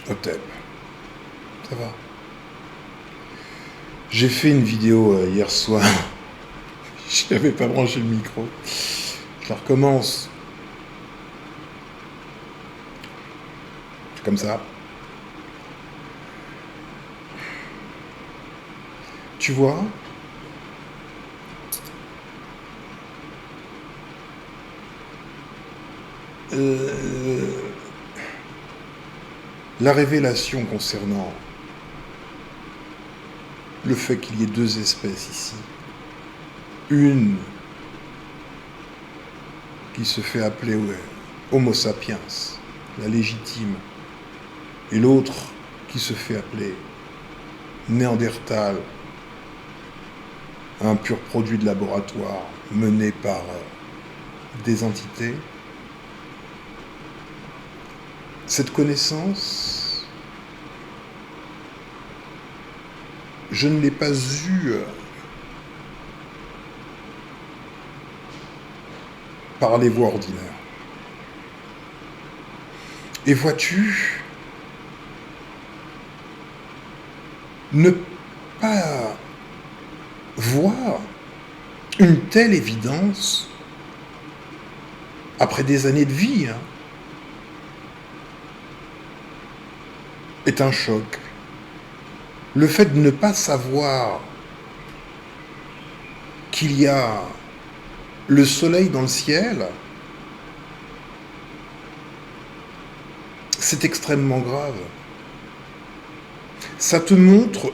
Hotep. Ça va. J'ai fait une vidéo hier soir. Je n'avais pas branché le micro. Je la recommence. Comme ça. Tu vois, la révélation concernant le fait qu'il y ait deux espèces ici, une qui se fait appeler Homo sapiens, la légitime, et l'autre qui se fait appeler Néandertal, un pur produit de laboratoire mené par des entités. Cette connaissance, je ne l'ai pas eue par les voies ordinaires. Et vois-tu, ne pas voir une telle évidence après des années de vie est un choc. Le fait de ne pas savoir qu'il y a le soleil dans le ciel, c'est extrêmement grave. Ça te montre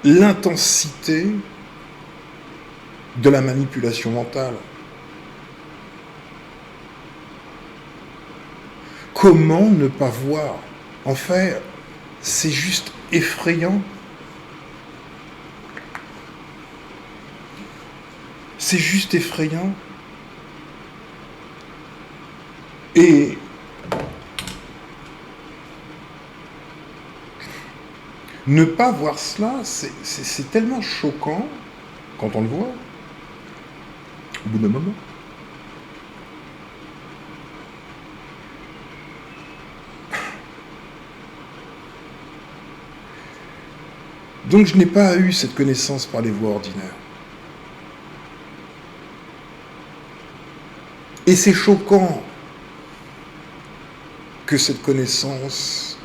l'intensité de la manipulation mentale. Comment ne pas voir? En fait, c'est juste effrayant. C'est juste effrayant. Et ne pas voir cela, c'est tellement choquant quand on le voit, au bout d'un moment. Donc je n'ai pas eu cette connaissance par les voies ordinaires. Et c'est choquant que cette connaissance,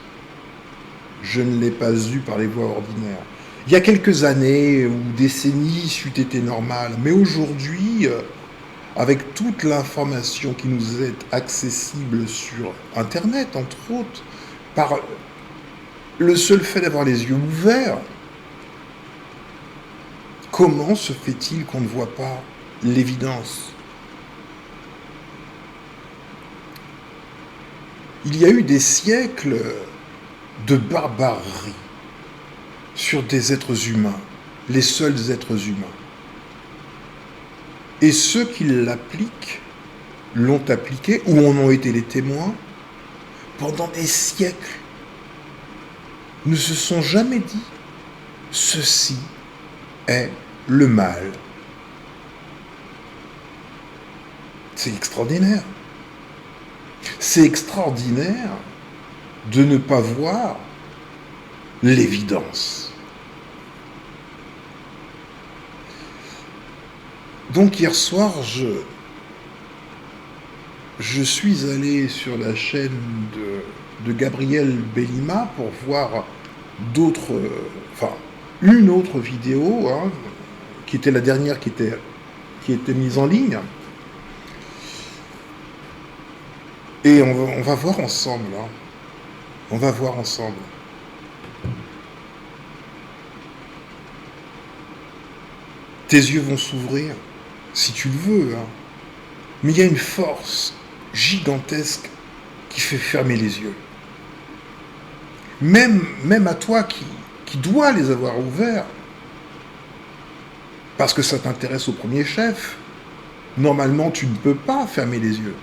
je ne l'ai pas eue par les voies ordinaires. Il y a quelques années ou décennies, c'eût été normal. Mais aujourd'hui, avec toute l'information qui nous est accessible sur Internet, entre autres, par le seul fait d'avoir les yeux ouverts, comment se fait-il qu'on ne voit pas l'évidence? Il y a eu des siècles de barbarie sur des êtres humains, les seuls êtres humains. Et ceux qui l'appliquent, l'ont appliqué, ou en ont été les témoins, pendant des siècles, ne se sont jamais dit « ceci est le mal ». C'est extraordinaire. C'est extraordinaire de ne pas voir l'évidence. Donc hier soir, je suis allé sur la chaîne de Gabriel Bellima pour voir une autre vidéo, qui était la dernière qui était mise en ligne. Et on va voir ensemble. On va voir ensemble. Tes yeux vont s'ouvrir, si tu le veux. Mais il y a une force gigantesque qui fait fermer les yeux. Même à toi qui dois les avoir ouverts, parce que ça t'intéresse au premier chef, normalement tu ne peux pas fermer les yeux.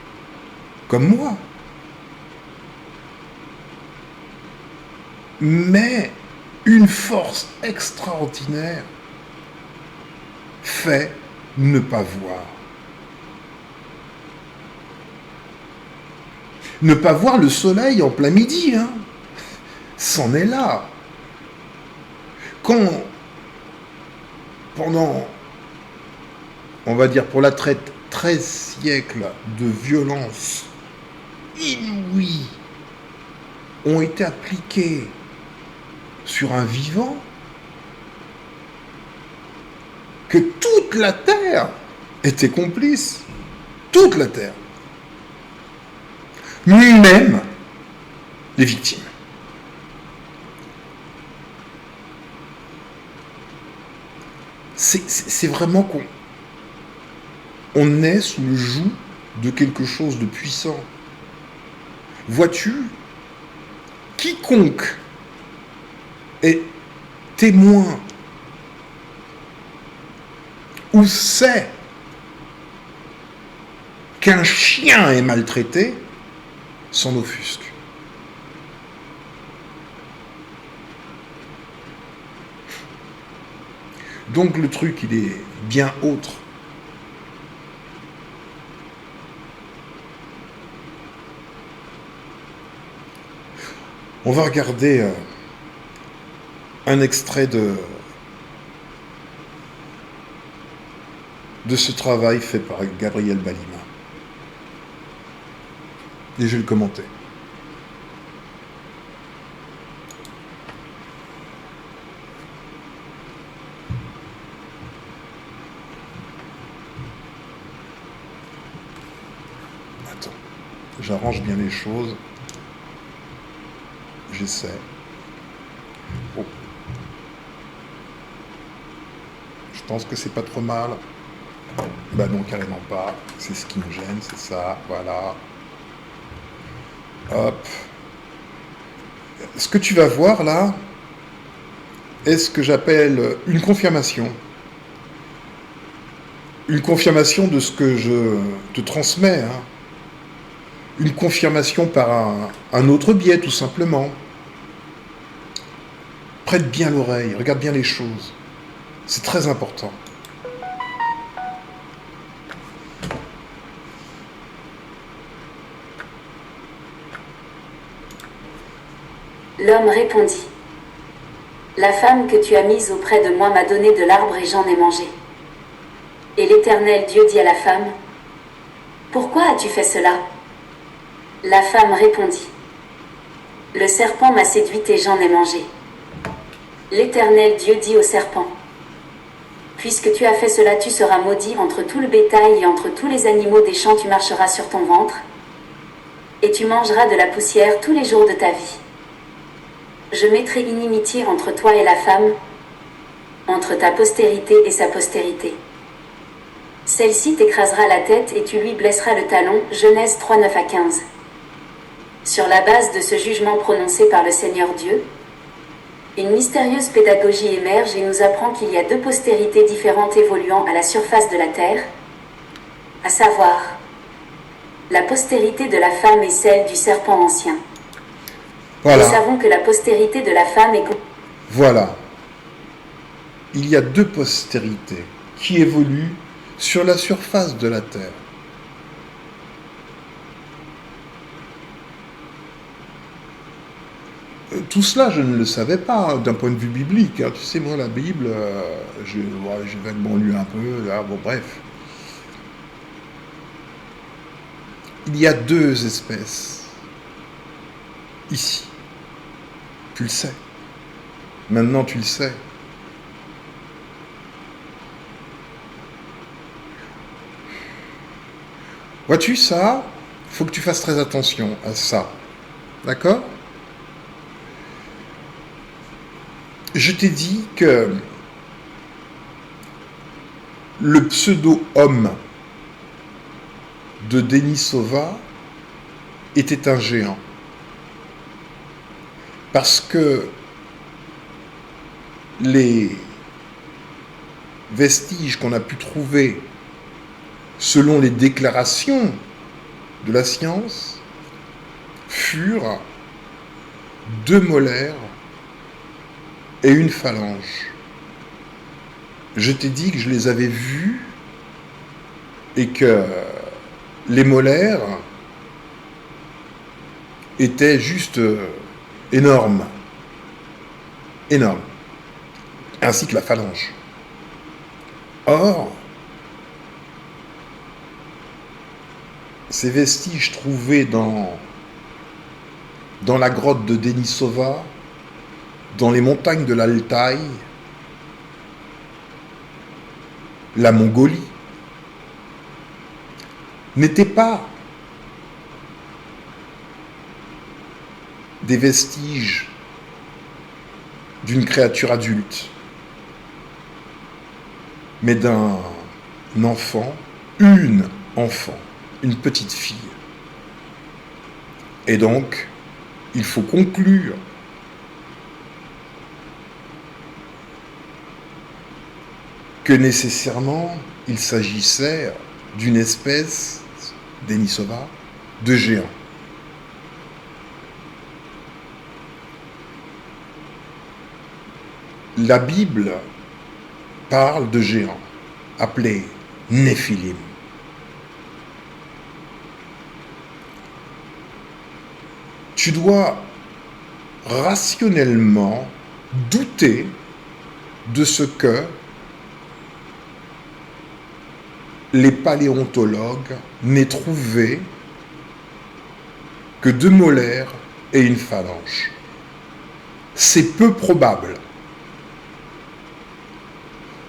Comme moi. Mais une force extraordinaire fait ne pas voir. Ne pas voir le soleil en plein midi, hein. C'en est là. Quand, pendant, on va dire pour la traite, 13 siècles de violence inouïe ont été appliqués sur un vivant, que toute la Terre était complice. Toute la Terre. Même les victimes. C'est vraiment qu'on est sous le joug de quelque chose de puissant. Vois-tu, quiconque est témoin ou sait qu'un chien est maltraité, s'en offusque. Donc le truc, il est bien autre. On va regarder un extrait de ce travail fait par Gabriel Balima. Et je vais le commenter. Attends, j'arrange bien les choses. J'essaie. Oh. Je pense que c'est pas trop mal. Bah non, carrément pas. C'est ce qui me gêne, c'est ça. Voilà. Hop. Ce que tu vas voir là est ce que j'appelle une confirmation. Une confirmation de ce que je te transmets. Hein. Une confirmation par un autre biais, tout simplement. Prête bien l'oreille, regarde bien les choses. C'est très important. L'homme répondit : La femme que tu as mise auprès de moi m'a donné de l'arbre et j'en ai mangé. Et l'Éternel Dieu dit à la femme : Pourquoi as-tu fait cela ? La femme répondit : Le serpent m'a séduite et j'en ai mangé. L'Éternel Dieu dit au serpent : Puisque tu as fait cela, tu seras maudit entre tout le bétail et entre tous les animaux des champs, tu marcheras sur ton ventre, et tu mangeras de la poussière tous les jours de ta vie. Je mettrai inimitié entre toi et la femme, entre ta postérité et sa postérité. Celle-ci t'écrasera la tête et tu lui blesseras le talon. Genèse 3, 9 à 15. Sur la base de ce jugement prononcé par le Seigneur Dieu, une mystérieuse pédagogie émerge et nous apprend qu'il y a deux postérités différentes évoluant à la surface de la terre, à savoir la postérité de la femme et celle du serpent ancien. Voilà. Nous savons que la postérité de la femme est... Voilà. Il y a deux postérités qui évoluent sur la surface de la terre. Tout cela, je ne le savais pas d'un point de vue biblique. Hein. Tu sais, moi, la Bible, j'ai vaguement lu un peu. Là, bon, bref. Il y a deux espèces ici. Tu le sais. Maintenant, tu le sais. Vois-tu ça ? Il faut que tu fasses très attention à ça. D'accord ? Je t'ai dit que le pseudo-homme de Denisova était un géant. Parce que les vestiges qu'on a pu trouver selon les déclarations de la science furent 2 molaires et une phalange. Je t'ai dit que je les avais vus et que les molaires était juste énorme. Énorme. Ainsi que la phalange. Or, ces vestiges trouvés dans la grotte de Denisova, dans les montagnes de l'Altaï, la Mongolie, n'étaient pas des vestiges d'une créature adulte, mais d'un enfant, une enfant, une petite fille. Et donc, il faut conclure que nécessairement, il s'agissait d'une espèce, Denisova, de géant. La Bible parle de géants, appelés Néphilim. Tu dois rationnellement douter de ce que les paléontologues n'aient trouvé que 2 molaires et une phalange. C'est peu probable.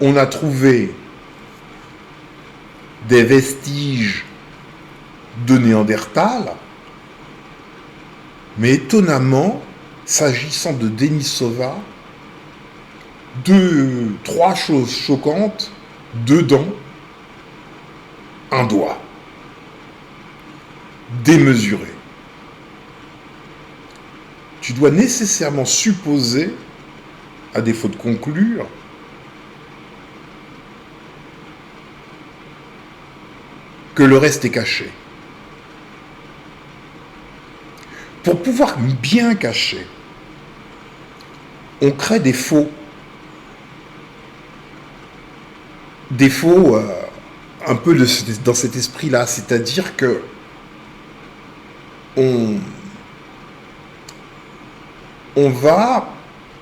On a trouvé des vestiges de Néandertal, mais étonnamment, s'agissant de Denisova, 3 choses choquantes, 2 dents, un doigt, démesuré. Tu dois nécessairement supposer, à défaut de conclure, que le reste est caché. Pour pouvoir bien cacher, on crée des faux. Des faux un peu dans cet esprit-là, c'est-à-dire que on va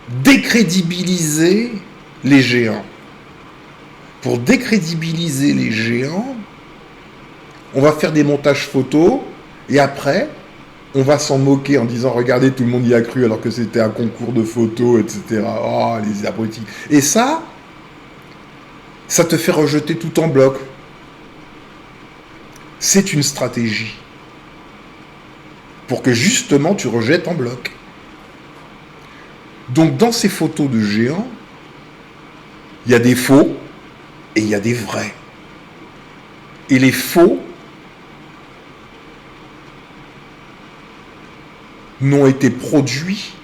décrédibiliser les géants. Pour décrédibiliser les géants, on va faire des montages photos et après, on va s'en moquer en disant « Regardez, tout le monde y a cru alors que c'était un concours de photos, etc. » Oh, les abrutis. Et ça te fait rejeter tout en bloc. C'est une stratégie pour que justement tu rejettes en bloc. Donc dans ces photos de géants, il y a des faux et il y a des vrais. Et les faux n'ont été produits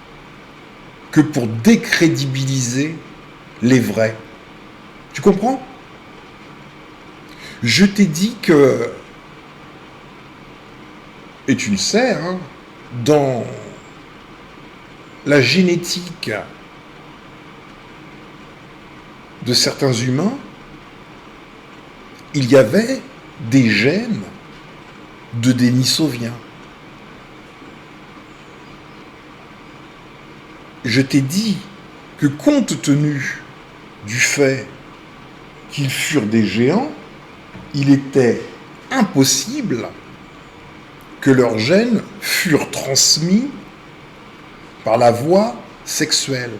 que pour décrédibiliser les vrais. Tu comprends ? Je t'ai dit que, et tu le sais, hein, dans la génétique de certains humains, il y avait des gènes de Denisoviens. Je t'ai dit que compte tenu du fait qu'ils furent des géants, il était impossible que leurs gènes furent transmis par la voie sexuelle.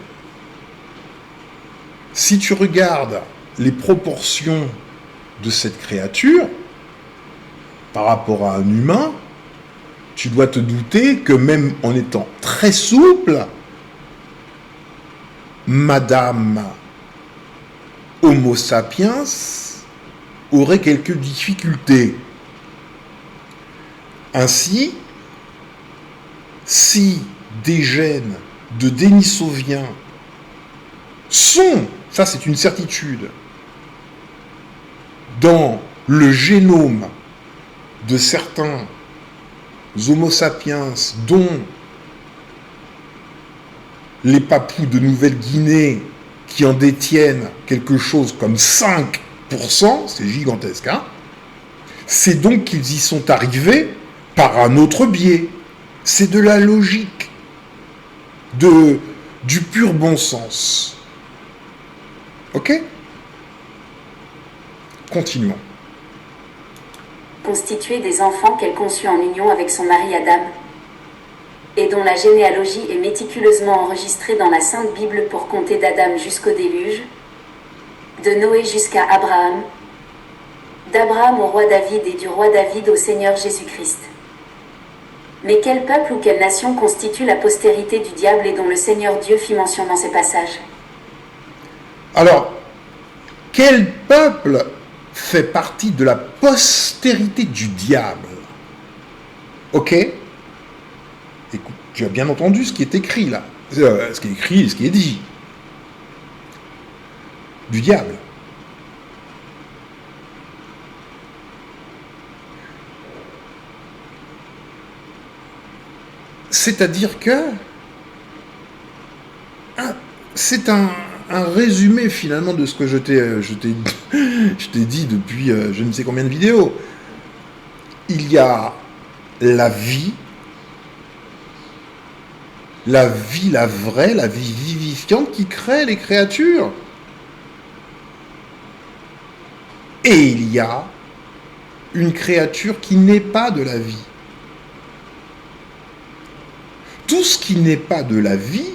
Si tu regardes les proportions de cette créature par rapport à un humain, tu dois te douter que même en étant très souple, Madame Homo sapiens aurait quelques difficultés. Ainsi, si des gènes de Denisoviens sont, ça c'est une certitude, dans le génome de certains Homo sapiens, dont les Papous de Nouvelle-Guinée qui en détiennent quelque chose comme 5%, c'est gigantesque, hein, c'est donc qu'ils y sont arrivés par un autre biais. C'est de la logique, du pur bon sens. Ok? Continuons. Constituer des enfants qu'elle conçut en union avec son mari Adam, et dont la généalogie est méticuleusement enregistrée dans la Sainte Bible pour compter d'Adam jusqu'au déluge, de Noé jusqu'à Abraham, d'Abraham au roi David et du roi David au Seigneur Jésus-Christ. Mais quel peuple ou quelle nation constitue la postérité du diable et dont le Seigneur Dieu fit mention dans ces passages? Alors, quel peuple fait partie de la postérité du diable? Ok? Écoute, tu as bien entendu ce qui est écrit là. Ce qui est écrit et ce qui est dit. Du diable. C'est-à-dire que c'est un résumé finalement de ce que je t'ai dit depuis je ne sais combien de vidéos. Il y a la vie, la vraie, la vie vivifiante qui crée les créatures. Et il y a une créature qui n'est pas de la vie. Tout ce qui n'est pas de la vie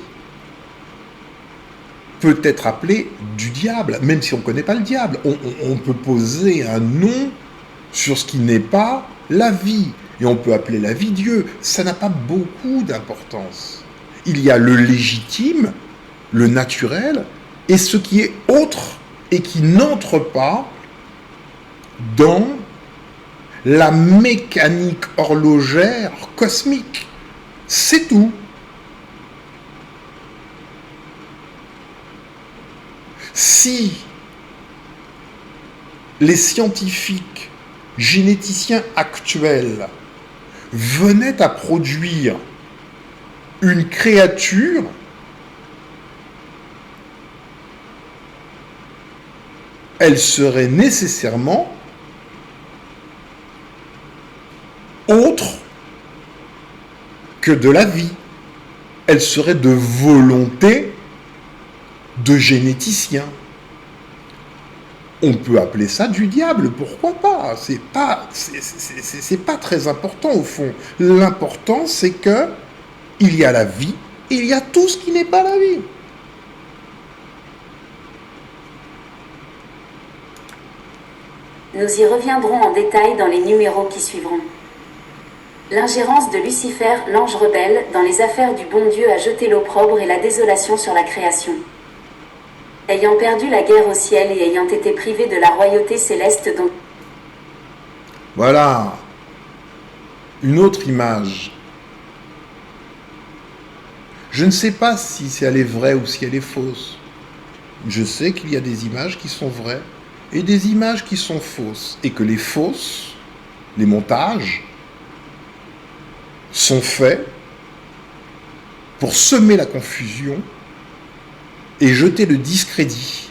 peut être appelé du diable, même si on ne connaît pas le diable. On peut poser un nom sur ce qui n'est pas la vie. Et on peut appeler la vie Dieu. Ça n'a pas beaucoup d'importance. Il y a le légitime, le naturel, et ce qui est autre et qui n'entre pas dans la mécanique horlogère cosmique. C'est tout. Si les scientifiques généticiens actuels venaient à produire une créature elle serait nécessairement autre que de la vie. Elle serait de volonté de généticien. On peut appeler ça du diable, pourquoi pas? C'est pas très important au fond. L'important c'est que il y a la vie et il y a tout ce qui n'est pas la vie. Nous y reviendrons en détail dans les numéros qui suivront. L'ingérence de Lucifer, l'ange rebelle, dans les affaires du bon Dieu a jeté l'opprobre et la désolation sur la création. Ayant perdu la guerre au ciel et ayant été privé de la royauté céleste dont... Voilà. Une autre image. Je ne sais pas si elle est vraie ou si elle est fausse. Je sais qu'il y a des images qui sont vraies et des images qui sont fausses. Et que les fausses, les montages, sont faits pour semer la confusion et jeter le discrédit.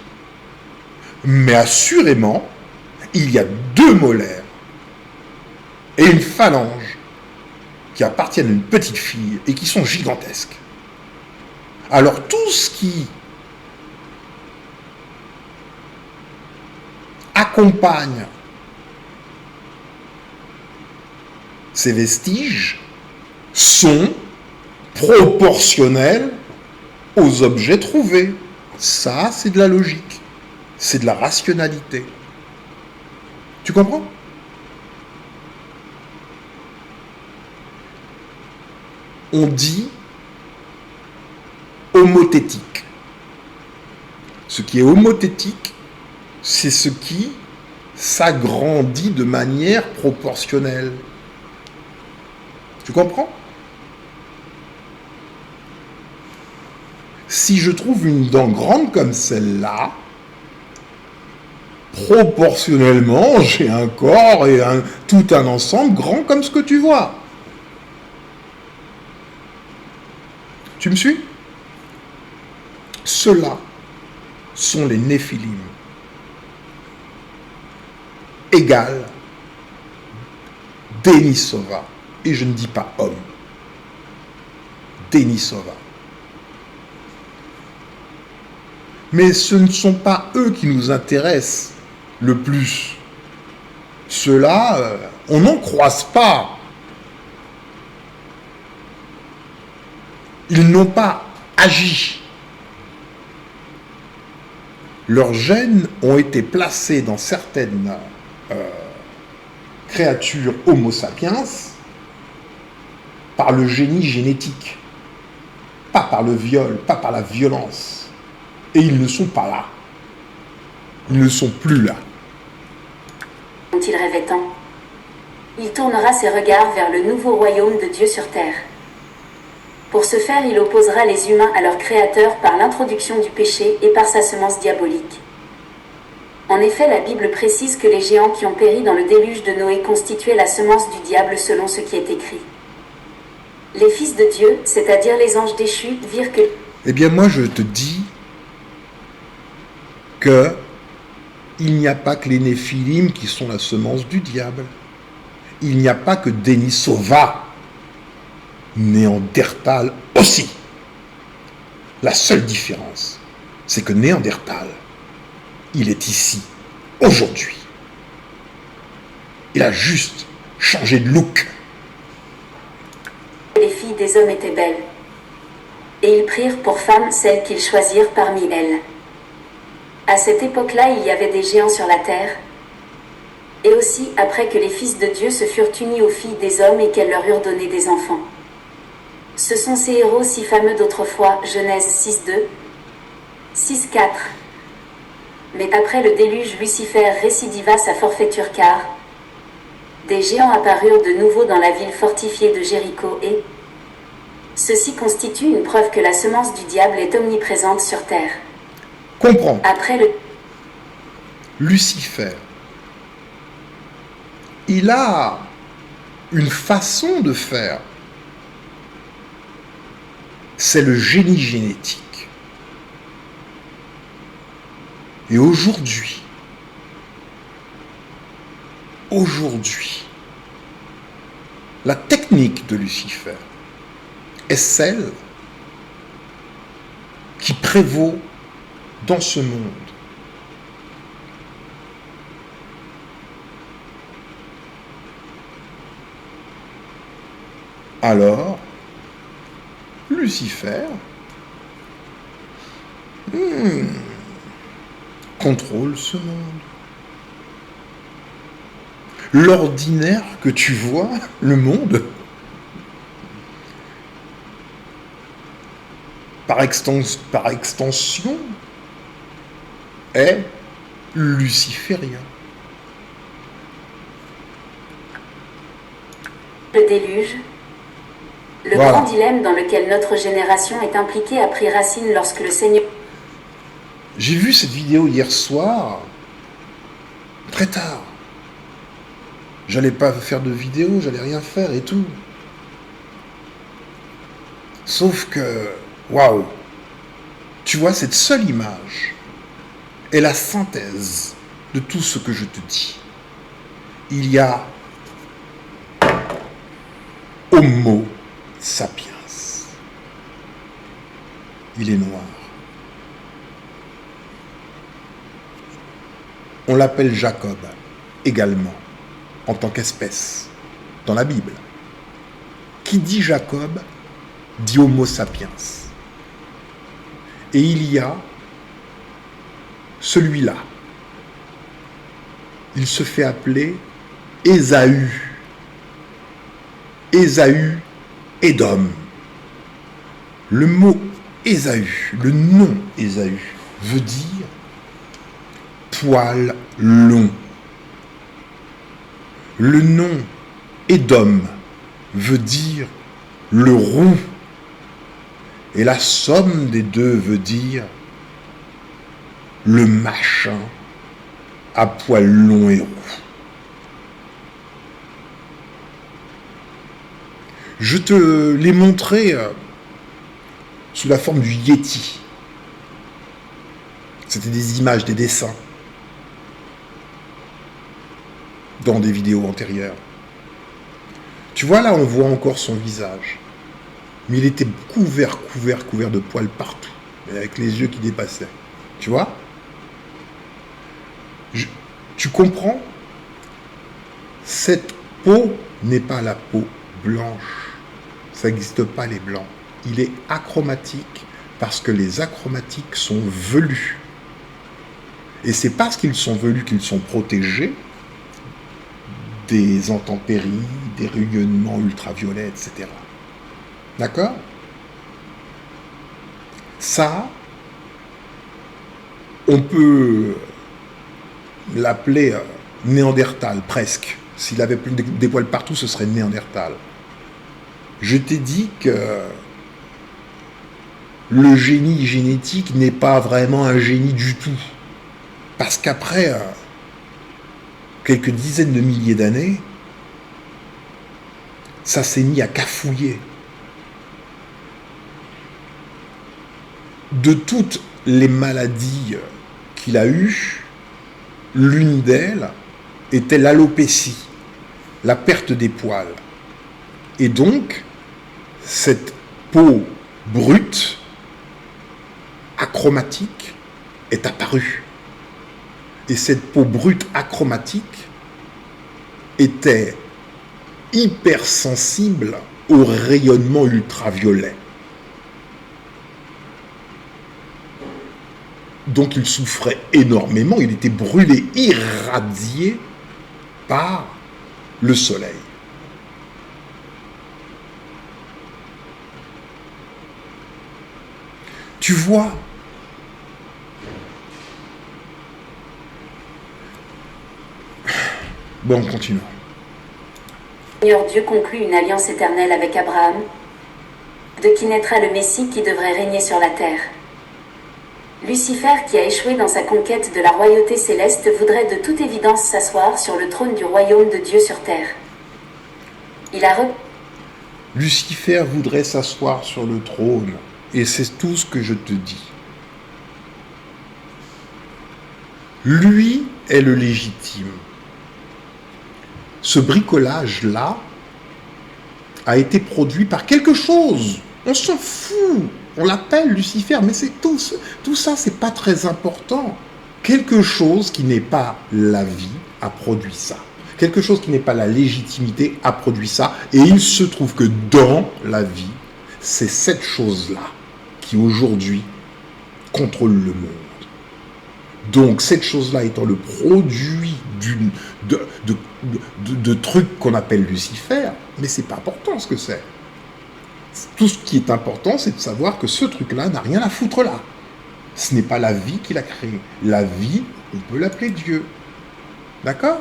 Mais assurément, il y a 2 molaires et une phalange qui appartiennent à une petite fille et qui sont gigantesques. Alors tout ce qui accompagne ces vestiges sont proportionnels aux objets trouvés. Ça, c'est de la logique. C'est de la rationalité. Tu comprends? On dit homothétique. Ce qui est homothétique, c'est ce qui s'agrandit de manière proportionnelle. Tu comprends? Si je trouve une dent grande comme celle-là, proportionnellement, j'ai un corps et tout un ensemble grand comme ce que tu vois. Tu me suis? Ceux-là sont les Néphilim. Égal Denisova. Et je ne dis pas homme. Denisova. Mais ce ne sont pas eux qui nous intéressent le plus. Ceux-là, on n'en croise pas. Ils n'ont pas agi. Leurs gènes ont été placés dans certaines créatures Homo sapiens par le génie génétique, pas par le viol, pas par la violence. Et ils ne sont pas là. Ils ne sont plus là. Dont il rêvait tant. Il tournera ses regards vers le nouveau royaume de Dieu sur terre. Pour ce faire, il opposera les humains à leur Créateur par l'introduction du péché et par sa semence diabolique. En effet, la Bible précise que les géants qui ont péri dans le déluge de Noé constituaient la semence du diable selon ce qui est écrit. Les fils de Dieu, c'est-à-dire les anges déchus, virent que... Eh bien, moi, je te dis que il n'y a pas que les Néphilim qui sont la semence du diable. Il n'y a pas que Denisova. Néandertal aussi. La seule différence, c'est que Néandertal, il est ici, aujourd'hui. Il a juste changé de look. Les filles des hommes étaient belles. Et ils prirent pour femmes celles qu'ils choisirent parmi elles. À cette époque-là, il y avait des géants sur la terre. Et aussi après que les fils de Dieu se furent unis aux filles des hommes et qu'elles leur eurent donné des enfants. Ce sont ces héros si fameux d'autrefois, Genèse 6.2, 6.4. Mais après le déluge, Lucifer récidiva sa forfaiture car des géants apparurent de nouveau dans la ville fortifiée de Jéricho et ceci constitue une preuve que la semence du diable est omniprésente sur terre. Comprends. Après le... Lucifer, il a une façon de faire. C'est le génie génétique. Et aujourd'hui, la technique de Lucifer est celle qui prévaut dans ce monde. Alors, Lucifer contrôle ce monde. L'ordinaire que tu vois, le monde, par extension, est luciférien. Le déluge, le Voilà. grand dilemme dans lequel notre génération est impliquée a pris racine lorsque le Seigneur... J'ai vu cette vidéo hier soir, très tard. J'allais pas faire de vidéo, j'allais rien faire et tout. Sauf que, waouh, tu vois, cette seule image est la synthèse de tout ce que je te dis. Il y a Homo sapiens. Il est noir. On l'appelle Jacob également, en tant qu'espèce, dans la Bible. Qui dit Jacob, dit Homo sapiens. Et il y a celui-là. Il se fait appeler Ésaü. Ésaü, Édom. Le mot Ésaü, le nom Ésaü, veut dire poil long. Le nom Édom veut dire le roux. Et la somme des deux veut dire le machin à poil long et roux. Je te l'ai montré sous la forme du Yéti. C'était des images, des dessins dans des vidéos antérieures. Tu vois, là, on voit encore son visage. mais il était couvert de poils partout, avec les yeux qui dépassaient. Tu vois? Tu comprends? Cette peau n'est pas la peau blanche. Ça n'existe pas, les blancs. Il est achromatique parce que les achromatiques sont velus. Et c'est parce qu'ils sont velus qu'ils sont protégés des intempéries, des rayonnements ultraviolets, etc. D'accord? Ça, on peut l'appeler Néandertal, presque. S'il avait plus des poils partout, ce serait Néandertal. Je t'ai dit que le génie génétique n'est pas vraiment un génie du tout. Parce qu'après quelques dizaines de milliers d'années, ça s'est mis à cafouiller. De toutes les maladies qu'il a eues, l'une d'elles était l'alopécie, la perte des poils. Et donc, cette peau brute, achromatique, est apparue. Et cette peau brute achromatique était hypersensible au rayonnement ultraviolet. Donc il souffrait énormément, il était brûlé, irradié par le soleil. Tu vois, bon, continuons. Seigneur Dieu conclut une alliance éternelle avec Abraham, de qui naîtra le Messie qui devrait régner sur la terre. Lucifer, qui a échoué dans sa conquête de la royauté céleste, voudrait de toute évidence s'asseoir sur le trône du royaume de Dieu sur terre. Lucifer voudrait s'asseoir sur le trône, et c'est tout ce que je te dis. Lui est le légitime. Ce bricolage-là a été produit par quelque chose. On s'en fout. On l'appelle Lucifer, mais c'est tout ça, c'est pas très important. Quelque chose qui n'est pas la vie a produit ça. Quelque chose qui n'est pas la légitimité a produit ça. Et il se trouve que dans la vie, c'est cette chose-là qui aujourd'hui contrôle le monde. Donc cette chose-là étant le produit de trucs qu'on appelle Lucifer, mais c'est pas important ce que c'est. Tout ce qui est important, c'est de savoir que ce truc-là n'a rien à foutre là. Ce n'est pas la vie qui l'a créé. La vie, on peut l'appeler Dieu. D'accord?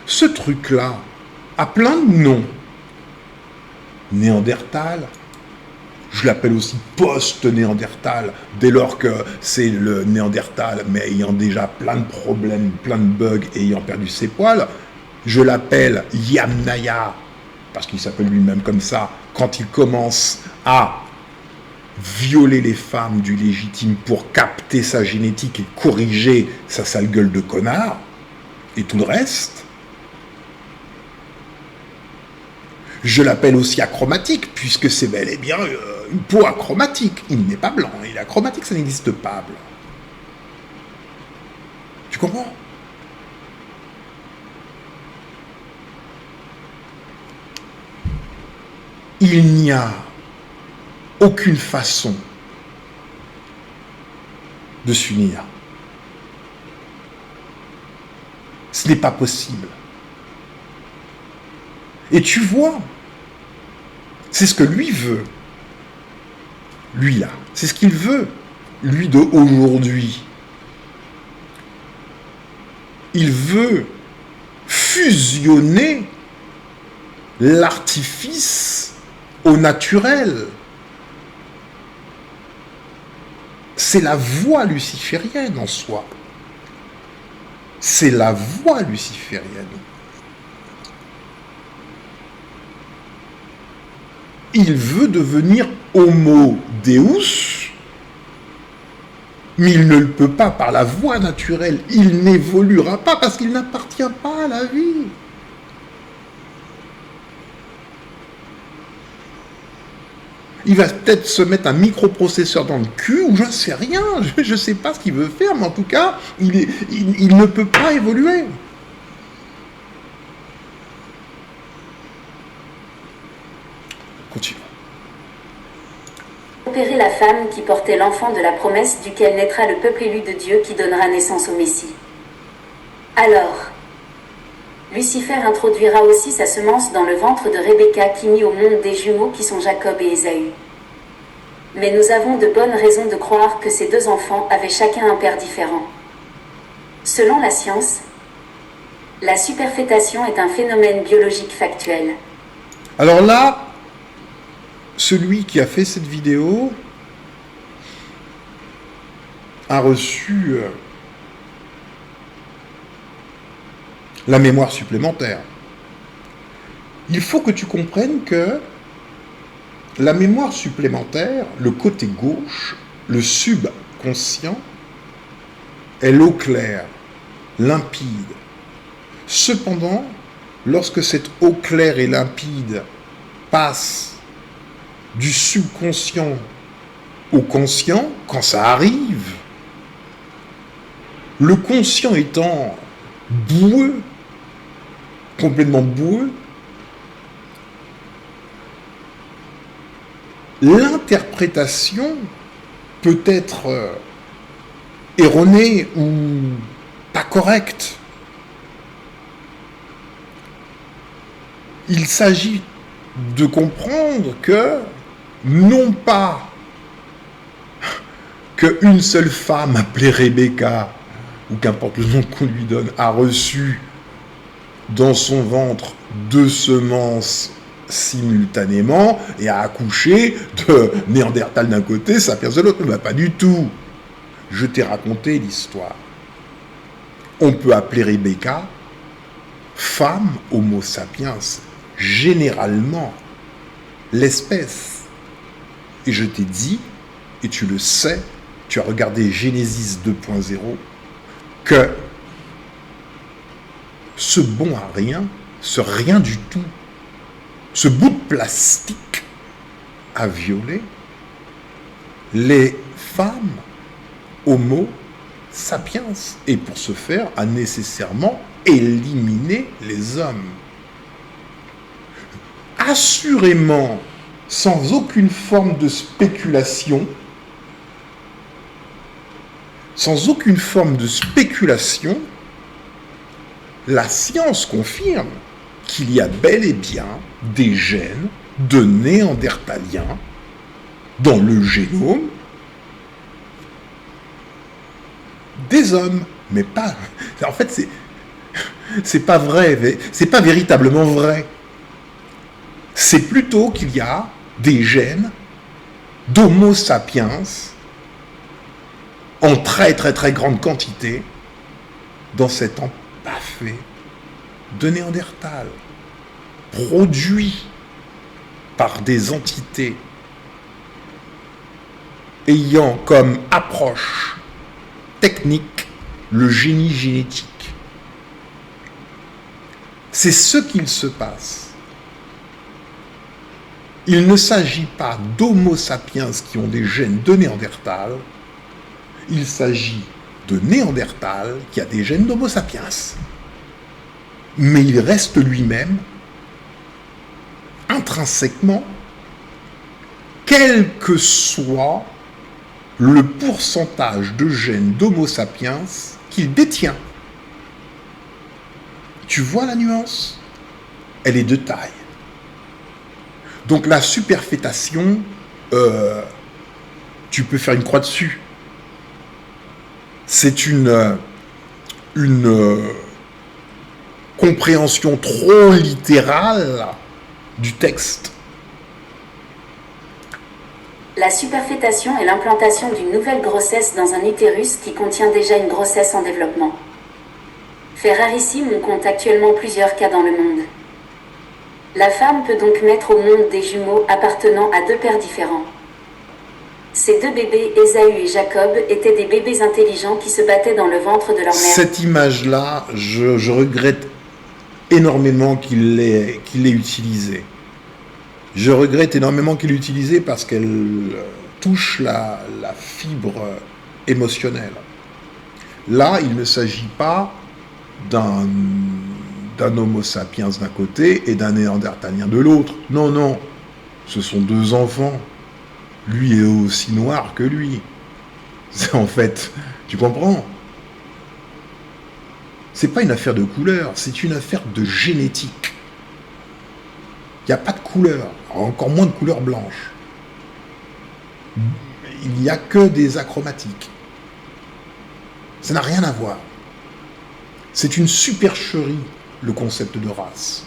Ce truc-là a plein de noms. Néandertal, je l'appelle aussi post-néandertal, dès lors que c'est le néandertal, mais ayant déjà plein de problèmes, plein de bugs, et ayant perdu ses poils. Je l'appelle Yamnaya, parce qu'il s'appelle lui-même comme ça, quand il commence à violer les femmes du légitime pour capter sa génétique et corriger sa sale gueule de connard, et tout le reste. Je l'appelle aussi achromatique, puisque c'est bel et bien une peau achromatique. Il n'est pas blanc, il est achromatique, ça n'existe pas blanc. Tu comprends ? Il n'y a aucune façon de s'unir. Ce n'est pas possible. Et tu vois, c'est ce que lui veut. Lui là, c'est ce qu'il veut. Lui de aujourd'hui. Il veut fusionner l'artifice au naturel. C'est la voie luciférienne en soi. C'est la voie luciférienne. Il veut devenir Homo Deus, mais il ne le peut pas par la voie naturelle. Il n'évoluera pas parce qu'il n'appartient pas à la vie. Il va peut-être se mettre un microprocesseur dans le cul, ou je ne sais rien, je ne sais pas ce qu'il veut faire, mais en tout cas, il ne peut pas évoluer. Continue. Opérer la femme qui portait l'enfant de la promesse duquel naîtra le peuple élu de Dieu qui donnera naissance au Messie. Alors, Lucifer introduira aussi sa semence dans le ventre de Rebecca qui mit au monde des jumeaux qui sont Jacob et Ésaü. Mais nous avons de bonnes raisons de croire que ces deux enfants avaient chacun un père différent. Selon la science, la superfétation est un phénomène biologique factuel. Alors là, celui qui a fait cette vidéo a reçu la mémoire supplémentaire. Il faut que tu comprennes que la mémoire supplémentaire, le côté gauche, le subconscient, est l'eau claire, limpide. Cependant, lorsque cette eau claire et limpide passe du subconscient au conscient, quand ça arrive, le conscient étant boueux, complètement boueux, l'interprétation peut être erronée ou pas correcte. Il s'agit de comprendre que non pas qu'une seule femme appelée Rebecca, ou qu'importe le nom qu'on lui donne, a reçu dans son ventre 2 semences simultanément et a accouché de Néandertal d'un côté, Sapiens de l'autre. Mais pas du tout. Je t'ai raconté l'histoire. On peut appeler Rebecca femme Homo sapiens, généralement l'espèce. Et je t'ai dit, et tu le sais, tu as regardé Genesis 2.0, que ce bon à rien, ce rien du tout, ce bout de plastique a violé les femmes Homo sapiens, et pour ce faire a nécessairement éliminé les hommes. Assurément, sans aucune forme de spéculation, la science confirme qu'il y a bel et bien des gènes de néandertaliens dans le génome des hommes. Mais pas... En fait, c'est pas vrai, c'est pas véritablement vrai. C'est plutôt qu'il y a des gènes d'Homo sapiens en très très très grande quantité dans cet empaffé de Néandertal, produit par des entités ayant comme approche technique le génie génétique. C'est ce qu'il se passe. Il ne s'agit pas d'Homo sapiens qui ont des gènes de Néandertal, il s'agit de Néandertal qui a des gènes d'Homo sapiens. Mais il reste lui-même, intrinsèquement, quel que soit le pourcentage de gènes d'Homo sapiens qu'il détient. Tu vois la nuance ? Elle est de taille. Donc la superfétation, tu peux faire une croix dessus. C'est une compréhension trop littérale du texte. La superfétation est l'implantation d'une nouvelle grossesse dans un utérus qui contient déjà une grossesse en développement. Fait rarissime, on compte actuellement plusieurs cas dans le monde. La femme peut donc mettre au monde des jumeaux appartenant à 2 pères différents. Ces 2 bébés, Ésaü et Jacob, étaient des bébés intelligents qui se battaient dans le ventre de leur mère. Cette image-là, je regrette énormément qu'il l'ait utilisée. Je regrette énormément qu'il l'ait utilisée parce qu'elle touche la fibre émotionnelle. Là, il ne s'agit pas d'un homo sapiens d'un côté et d'un néandertalien de l'autre. Non, non, ce sont deux enfants. Lui est aussi noir que lui. C'est en fait, tu comprends? C'est pas une affaire de couleur, c'est une affaire de génétique. Il n'y a pas de couleur, encore moins de couleur blanche. Il n'y a que des achromatiques. Ça n'a rien à voir. C'est une supercherie, le concept de race.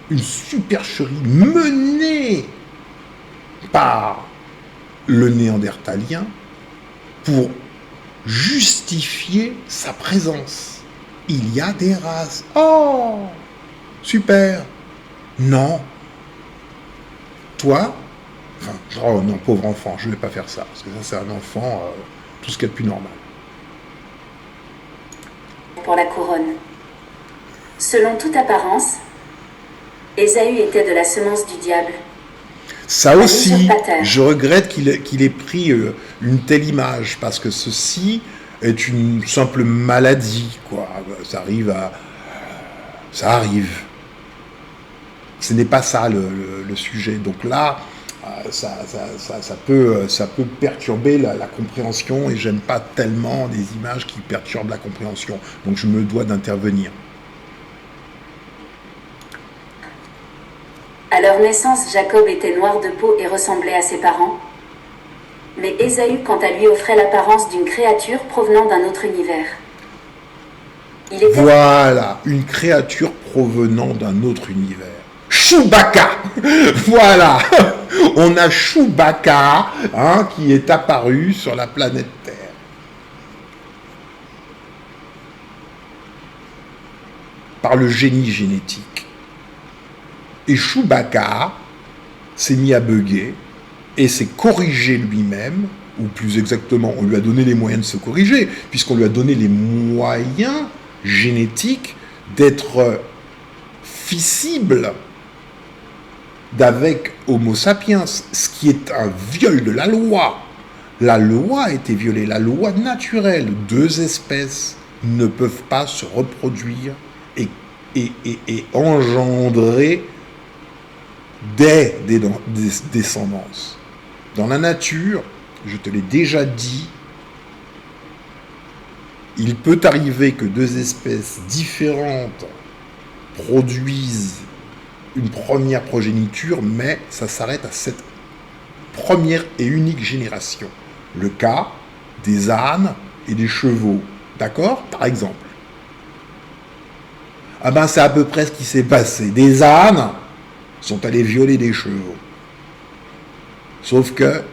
Une supercherie menée par le néandertalien pour justifier sa présence. Il y a des races. Oh, super. Non. Toi, enfin, oh non, pauvre enfant, je ne vais pas faire ça, parce que ça, c'est un enfant, tout ce qu'il y a de plus normal. Pour la couronne. Selon toute apparence, Ésaü était de la semence du diable. Ça aussi, je regrette qu'il ait pris une telle image, parce que ceci est une simple maladie, quoi. Ça arrive. Ce n'est pas ça le sujet. Donc là, ça peut perturber la compréhension, et j'aime pas tellement des images qui perturbent la compréhension. Donc je me dois d'intervenir. À leur naissance, Jacob était noir de peau et ressemblait à ses parents. Mais Ésaü, quant à lui, offrait l'apparence d'une créature provenant d'un autre univers. Voilà, une créature provenant d'un autre univers. Chewbacca. Voilà, on a Chewbacca qui est apparu sur la planète Terre. Par le génie génétique. Et Chewbacca s'est mis à bugger et s'est corrigé lui-même, ou plus exactement, on lui a donné les moyens de se corriger, puisqu'on lui a donné les moyens génétiques d'être fissible d'avec Homo sapiens, ce qui est un viol de la loi. La loi a été violée, la loi naturelle. Deux espèces ne peuvent pas se reproduire et engendrer des descendances. Dans la nature, je te l'ai déjà dit, il peut arriver que deux espèces différentes produisent une première progéniture, mais ça s'arrête à cette première et unique génération. Le cas des ânes et des chevaux. D'accord? Par exemple. Ah ben c'est à peu près ce qui s'est passé. Des ânes sont allés violer des chevaux. Sauf que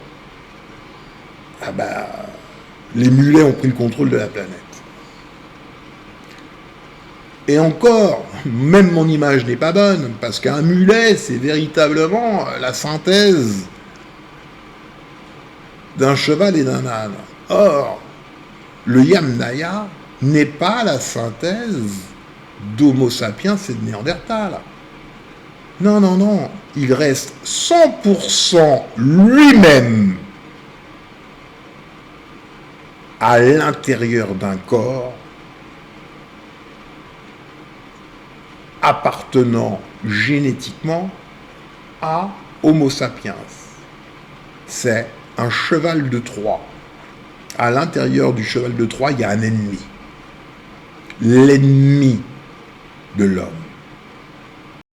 les mulets ont pris le contrôle de la planète. Et encore, même mon image n'est pas bonne, parce qu'un mulet, c'est véritablement la synthèse d'un cheval et d'un âne. Or, le Yamnaya n'est pas la synthèse d'Homo sapiens et de Néandertal. Non, non, non, il reste 100% lui-même à l'intérieur d'un corps appartenant génétiquement à Homo sapiens. C'est un cheval de Troie. À l'intérieur du cheval de Troie, il y a un ennemi. L'ennemi de l'homme.